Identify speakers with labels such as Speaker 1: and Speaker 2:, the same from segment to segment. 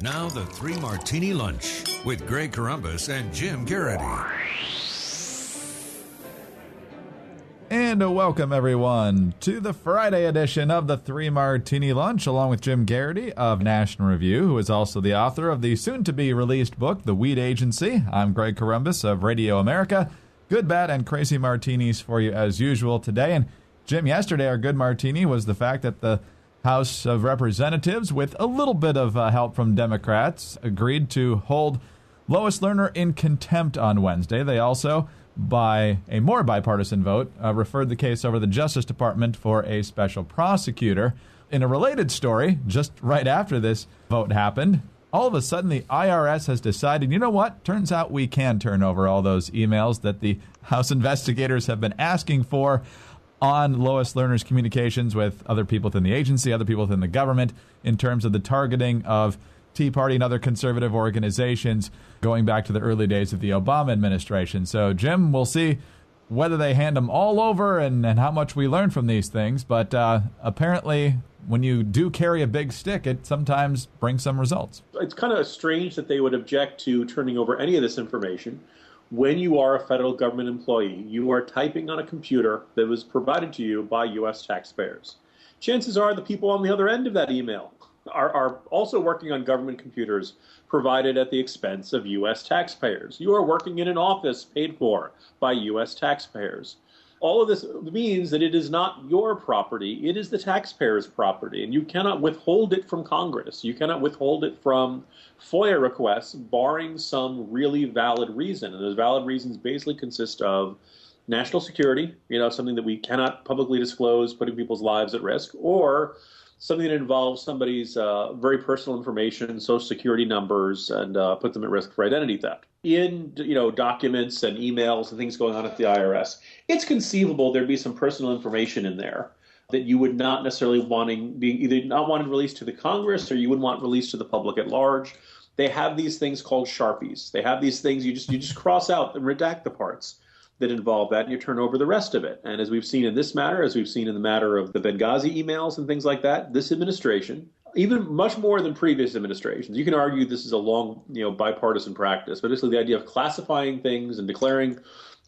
Speaker 1: Now the Three Martini Lunch with Greg Columbus and Jim Garrity.
Speaker 2: And welcome, everyone, to the Friday edition of the Three Martini Lunch, along with Jim Garrity of National Review, who is also the author of the soon-to-be-released book, The Weed Agency. I'm Greg Columbus of Radio America. Good, bad, and crazy martinis for you as usual today. And Jim, yesterday our good martini was the fact that the House of Representatives, with a little bit of help from Democrats, agreed to hold Lois Lerner in contempt on Wednesday. They also, by a more bipartisan vote, referred the case over to the Justice Department for a special prosecutor. In a related story, just right after this vote happened, all of a sudden the IRS has decided, you know what, turns out we can turn over all those emails that the House investigators have been asking for on Lois Lerner's communications with other people within the agency, other people within the government, in terms of the targeting of Tea Party and other conservative organizations going back to the early days of the Obama administration. So, Jim, we'll see whether they hand them all over and how much we learn from these things. But apparently, when you do carry a big stick, it sometimes brings some results.
Speaker 3: It's kind of strange that they would object to turning over any of this information. When you are a federal government employee, you are typing on a computer that was provided to you by U.S. taxpayers. Chances are the people on the other end of that email are also working on government computers provided at the expense of U.S. taxpayers. You are working in an office paid for by U.S. taxpayers. All of this means that it is not your property, it is the taxpayers' property, and you cannot withhold it from Congress. You cannot withhold it from FOIA requests, barring some really valid reason. And those valid reasons basically consist of national security, something that we cannot publicly disclose, putting people's lives at risk, or something that involves somebody's very personal information, social security numbers, and put them at risk for identity theft. In documents and emails and things going on at the IRS, it's conceivable there'd be some personal information in there that you would not necessarily either not wanting released to the Congress or you would want released to the public at large. They have these things called Sharpies. They have these things you just cross out and redact the parts that involve that, and you turn over the rest of it. And as we've seen in this matter, as we've seen in the matter of the Benghazi emails and things like that, this administration, even much more than previous administrations, you can argue this is a long, bipartisan practice, but basically the idea of classifying things and declaring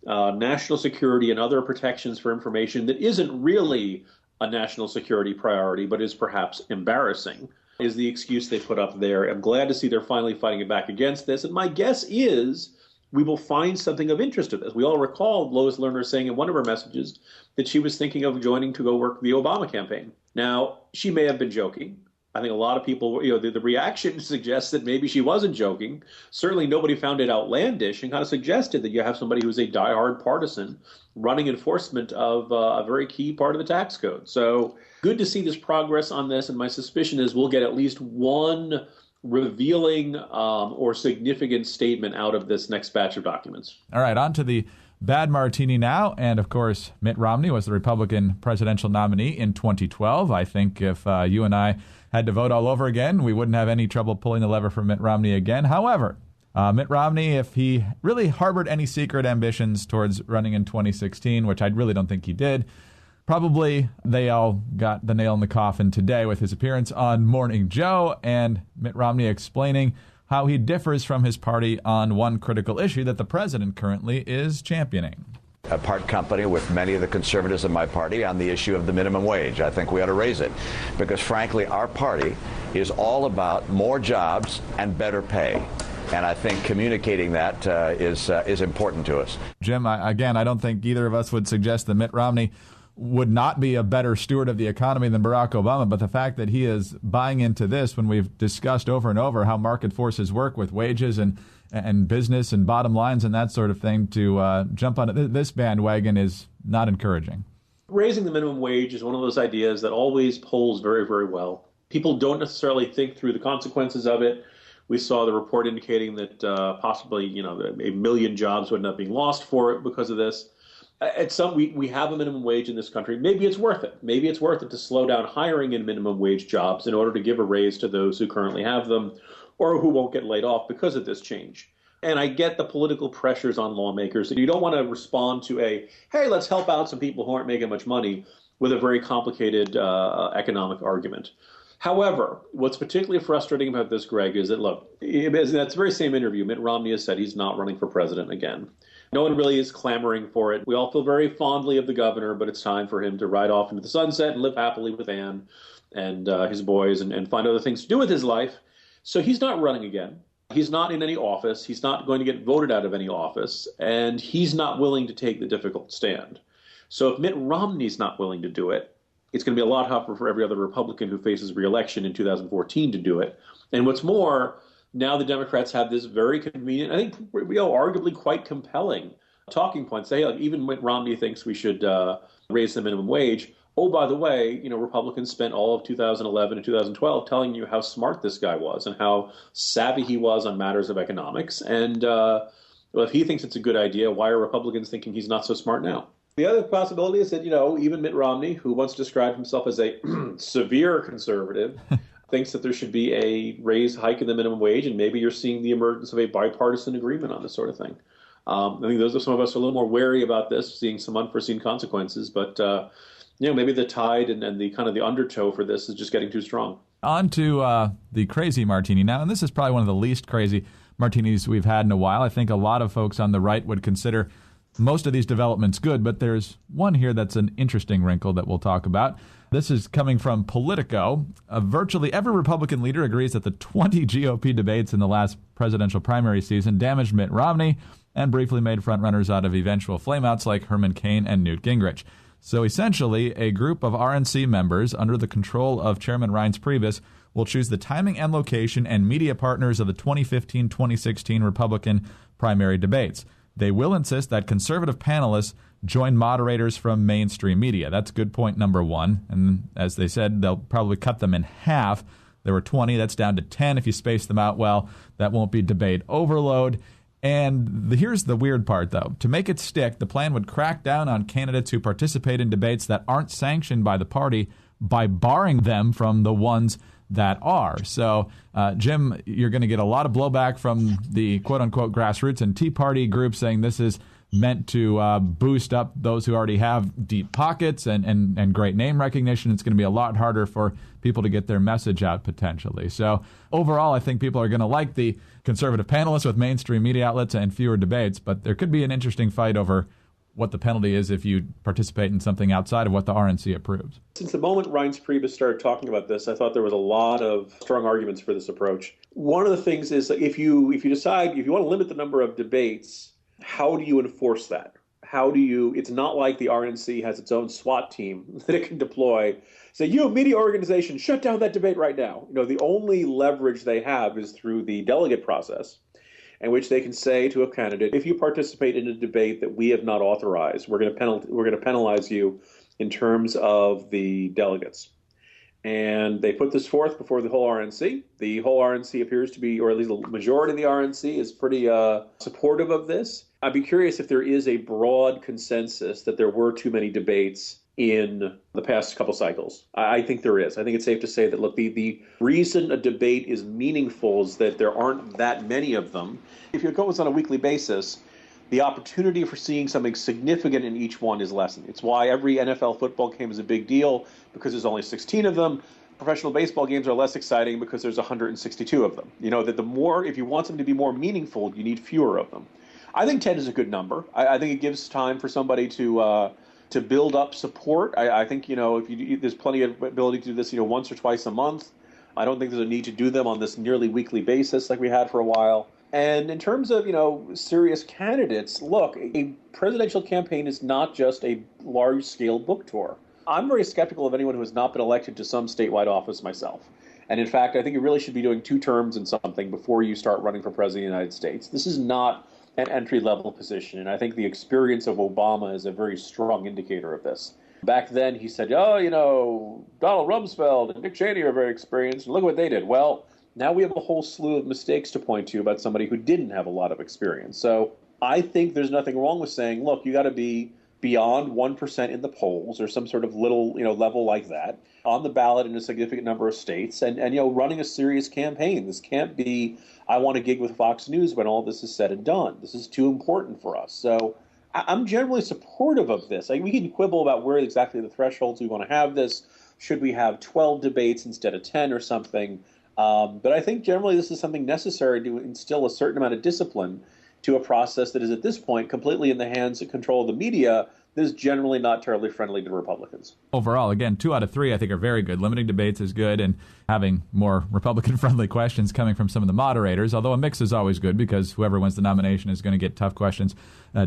Speaker 3: national security and other protections for information that isn't really a national security priority, but is perhaps embarrassing, is the excuse they put up there. I'm glad to see they're finally fighting it back against this. And my guess is we will find something of interest to this. We all recall Lois Lerner saying in one of her messages that she was thinking of joining to go work the Obama campaign. Now, she may have been joking. I think a lot of people, the reaction suggests that maybe she wasn't joking. Certainly nobody found it outlandish and kind of suggested that you have somebody who's a diehard partisan running enforcement of a very key part of the tax code. So good to see this progress on this. And my suspicion is we'll get at least one revealing or significant statement out of this next batch of documents.
Speaker 2: All right, on to the bad martini now. And, of course, Mitt Romney was the Republican presidential nominee in 2012. I think if you and I had to vote all over again, we wouldn't have any trouble pulling the lever for Mitt Romney again. However, Mitt Romney, if he really harbored any secret ambitions towards running in 2016, which I really don't think he did, probably they all got the nail in the coffin today with his appearance on Morning Joe and Mitt Romney explaining how he differs from his party on one critical issue that the president currently is championing.
Speaker 4: A part company with many of the conservatives in my party on the issue of the minimum wage. I think we ought to raise it because, frankly, our party is all about more jobs and better pay. And I think communicating that is important to us.
Speaker 2: Jim, I don't think either of us would suggest that Mitt Romney would not be a better steward of the economy than Barack Obama, but the fact that he is buying into this when we've discussed over and over how market forces work with wages and business and bottom lines and that sort of thing, to jump on this bandwagon is not encouraging.
Speaker 3: Raising the minimum wage is one of those ideas that always polls very, very well. People don't necessarily think through the consequences of it. We saw the report indicating that possibly, a million jobs would end up being lost for it because of this. We have a minimum wage in this country. Maybe it's worth it. Maybe it's worth it to slow down hiring in minimum wage jobs in order to give a raise to those who currently have them or who won't get laid off because of this change. And I get the political pressures on lawmakers that you don't want to respond to hey, let's help out some people who aren't making much money with a very complicated economic argument. However, what's particularly frustrating about this, Greg, is that, look, in that very same interview, Mitt Romney has said he's not running for president again. No one really is clamoring for it. We all feel very fondly of the governor, but it's time for him to ride off into the sunset and live happily with Ann and his boys and find other things to do with his life. So he's not running again. He's not in any office. He's not going to get voted out of any office. And he's not willing to take the difficult stand. So if Mitt Romney's not willing to do it, it's going to be a lot tougher for every other Republican who faces re-election in 2014 to do it. And what's more, now the Democrats have this very convenient, I think, arguably quite compelling talking point. Say, like, even Mitt Romney thinks we should raise the minimum wage. Oh, by the way, Republicans spent all of 2011 and 2012 telling you how smart this guy was and how savvy he was on matters of economics. And well, if he thinks it's a good idea, why are Republicans thinking he's not so smart now? The other possibility is that, even Mitt Romney, who once described himself as a severe conservative, thinks that there should be a hike in the minimum wage, and maybe you're seeing the emergence of a bipartisan agreement on this sort of thing. I think those are some of us are a little more wary about this, seeing some unforeseen consequences, but maybe the tide and the kind of the undertow for this is just getting too strong.
Speaker 2: On to the crazy martini now, and this is probably one of the least crazy martinis we've had in a while. I think a lot of folks on the right would consider most of these developments good, but there's one here that's an interesting wrinkle that we'll talk about. This is coming from Politico. Virtually every Republican leader agrees that the 20 GOP debates in the last presidential primary season damaged Mitt Romney and briefly made frontrunners out of eventual flameouts like Herman Cain and Newt Gingrich. So essentially, a group of RNC members under the control of Chairman Reince Priebus will choose the timing and location and media partners of the 2015-2016 Republican primary debates. They will insist that conservative panelists join moderators from mainstream media. That's good point number one. And as they said, they'll probably cut them in half. There were 20. That's down to 10. If you space them out well, that won't be debate overload. And here's the weird part, though. To make it stick, the plan would crack down on candidates who participate in debates that aren't sanctioned by the party by barring them from the ones that are. So, Jim, you're going to get a lot of blowback from the quote-unquote grassroots and Tea Party groups saying this is meant to boost up those who already have deep pockets and great name recognition. It's going to be a lot harder for people to get their message out potentially. So overall, I think people are going to like the conservative panelists with mainstream media outlets and fewer debates, but there could be an interesting fight over what the penalty is if you participate in something outside of what the RNC approves.
Speaker 3: Since the moment Reince Priebus started talking about this, I thought there was a lot of strong arguments for this approach. One of the things is that if you decide, if you want to limit the number of debates, how do you enforce that? It's not like the RNC has its own SWAT team that it can deploy. Say, you media organization, shut down that debate right now. The only leverage they have is through the delegate process, in which they can say to a candidate, if you participate in a debate that we have not authorized, we're going to penalize you in terms of the delegates. And they put this forth before the whole RNC. The whole RNC appears to be, or at least the majority of the RNC is pretty supportive of this. I'd be curious if there is a broad consensus that there were too many debates in the past couple cycles. I think there is. I think it's safe to say that, look, the reason a debate is meaningful is that there aren't that many of them. If you go on a weekly basis, the opportunity for seeing something significant in each one is lessened. It's why every NFL football game is a big deal, because there's only 16 of them. Professional baseball games are less exciting because there's 162 of them. That the more, if you want them to be more meaningful, you need fewer of them. I think 10 is a good number. I think it gives time for somebody to build up support. I think, there's plenty of ability to do this, once or twice a month. I don't think there's a need to do them on this nearly weekly basis like we had for a while. And in terms of, serious candidates, look, a presidential campaign is not just a large-scale book tour. I'm very skeptical of anyone who has not been elected to some statewide office myself. And in fact, I think you really should be doing 2 terms in something before you start running for president of the United States. This is not an entry-level position, and I think the experience of Obama is a very strong indicator of this. Back then, he said, Donald Rumsfeld and Dick Cheney are very experienced, and look what they did. Well, now we have a whole slew of mistakes to point to about somebody who didn't have a lot of experience. So I think there's nothing wrong with saying, look, you got to be beyond 1% in the polls or some sort of little, level like that on the ballot in a significant number of states and running a serious campaign. This can't be, I want to gig with Fox News when all this is said and done. This is too important for us. So I'm generally supportive of this. We can quibble about where exactly the thresholds we want to have this. Should we have 12 debates instead of 10 or something? But I think generally this is something necessary to instill a certain amount of discipline to a process that is at this point completely in the hands and control of the media that is generally not terribly friendly to Republicans.
Speaker 2: Overall, again, 2 out of 3 I think are very good. Limiting debates is good, and having more Republican-friendly questions coming from some of the moderators, although a mix is always good because whoever wins the nomination is going to get tough questions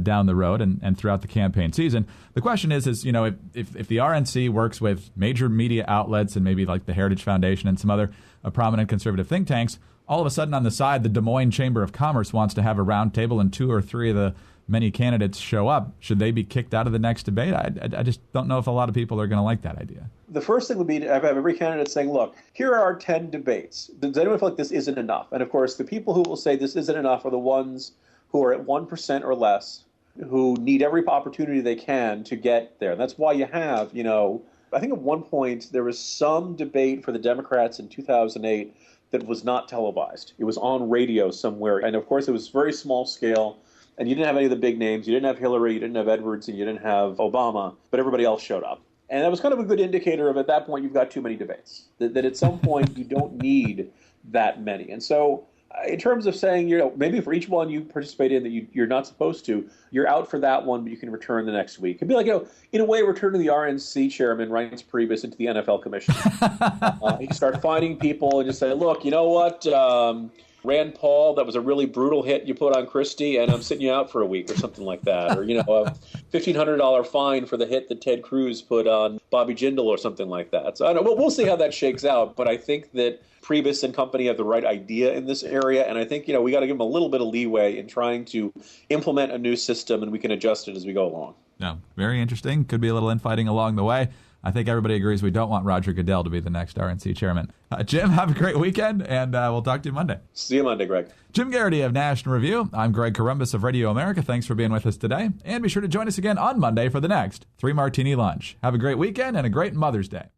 Speaker 2: down the road and throughout the campaign season. The question is if the RNC works with major media outlets and maybe like the Heritage Foundation and some other prominent conservative think tanks, all of a sudden on the side, the Des Moines Chamber of Commerce wants to have a roundtable and 2 or 3 of the many candidates show up. Should they be kicked out of the next debate? I just don't know if a lot of people are going to like that idea.
Speaker 3: The first thing would be to have every candidate saying, look, here are our 10 debates. Does anyone feel like this isn't enough? And of course, the people who will say this isn't enough are the ones who are at 1% or less, who need every opportunity they can to get there. And that's why you have, I think at one point there was some debate for the Democrats in 2008 that was not televised. It was on radio somewhere. And of course, it was very small scale. And you didn't have any of the big names. You didn't have Hillary, you didn't have Edwards, and you didn't have Obama, but everybody else showed up. And that was kind of a good indicator of, at that point, you've got too many debates, that at some point you don't need that many. And so in terms of saying, maybe for each one you participate in that you're not supposed to, you're out for that one, but you can return the next week. It'd be like, in a way, returning the RNC chairman, Reince Priebus, into the NFL commission. You can start finding people and just say, look, you know what? Rand Paul, that was a really brutal hit you put on Christie, and I'm sitting you out for a week or something like that. Or, a $1,500 fine for the hit that Ted Cruz put on Bobby Jindal or something like that. So I don't know. We'll see how that shakes out. But I think that Priebus and company have the right idea in this area. And I think, we got to give them a little bit of leeway in trying to implement a new system, and we can adjust it as we go along.
Speaker 2: No, very interesting. Could be a little infighting along the way. I think everybody agrees we don't want Roger Goodell to be the next RNC chairman. Jim, have a great weekend, and we'll talk to you Monday.
Speaker 3: See you Monday, Greg.
Speaker 2: Jim Garrity of National Review. I'm Greg Corombos of Radio America. Thanks for being with us today. And be sure to join us again on Monday for the next 3 Martini Lunch. Have a great weekend and a great Mother's Day.